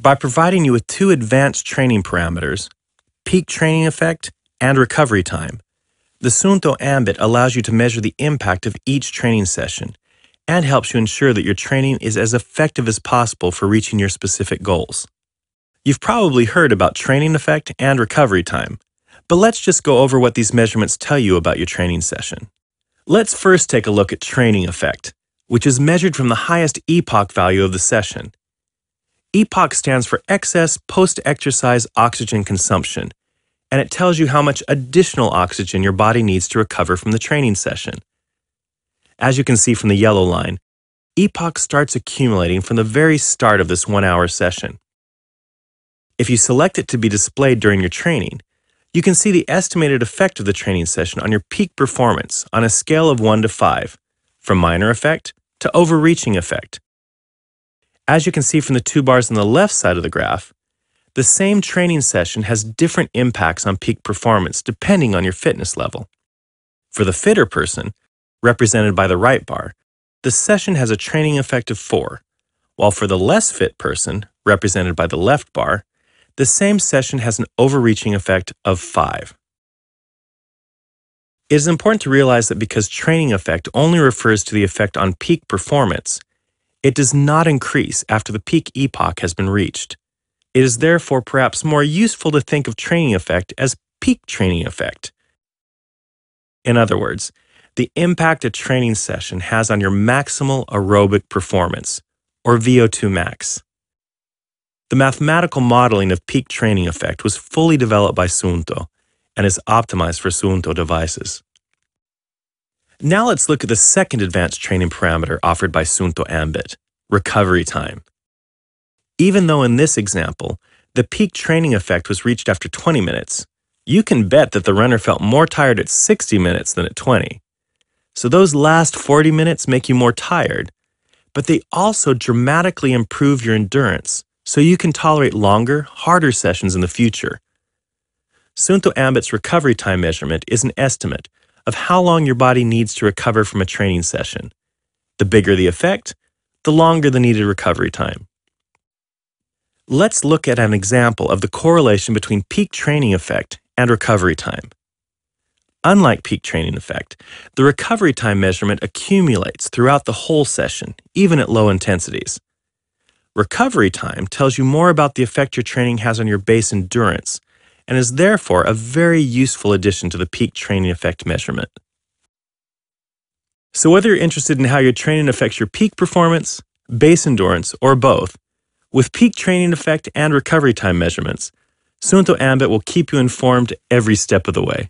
By providing you with two advanced training parameters, peak training effect and recovery time, the Suunto Ambit allows you to measure the impact of each training session and helps you ensure that your training is as effective as possible for reaching your specific goals. You've probably heard about training effect and recovery time, but let's just go over what these measurements tell you about your training session. Let's first take a look at training effect, which is measured from the highest epoch value of the session. Epoch stands for excess post-exercise oxygen consumption, and it tells you how much additional oxygen your body needs to recover from the training session. As you can see from the yellow line, epoch starts accumulating from the very start of this 1-hour session. If you select it to be displayed during your training, you can see the estimated effect of the training session on your peak performance on a scale of 1 to 5, from minor effect to overreaching effect. As you can see from the two bars on the left side of the graph, the same training session has different impacts on peak performance depending on your fitness level. For the fitter person, represented by the right bar, the session has a training effect of 4, while for the less fit person, represented by the left bar, the same session has an overreaching effect of 5. It is important to realize that because training effect only refers to the effect on peak performance, it does not increase after the peak epoch has been reached. It is therefore perhaps more useful to think of training effect as peak training effect. In other words, the impact a training session has on your maximal aerobic performance, or VO2 max. The mathematical modeling of peak training effect was fully developed by Suunto and is optimized for Suunto devices. Now let's look at the second advanced training parameter offered by Suunto Ambit, recovery time. Even though in this example, the peak training effect was reached after 20 minutes, you can bet that the runner felt more tired at 60 minutes than at 20. So those last 40 minutes make you more tired, but they also dramatically improve your endurance, so you can tolerate longer, harder sessions in the future. Suunto Ambit's recovery time measurement is an estimate of how long your body needs to recover from a training session. The bigger the effect, the longer the needed recovery time. Let's look at an example of the correlation between peak training effect and recovery time. Unlike peak training effect, the recovery time measurement accumulates throughout the whole session, even at low intensities. Recovery time tells you more about the effect your training has on your base endurance, and is therefore a very useful addition to the peak training effect measurement. So whether you're interested in how your training affects your peak performance, base endurance, or both, with peak training effect and recovery time measurements, Suunto Ambit will keep you informed every step of the way.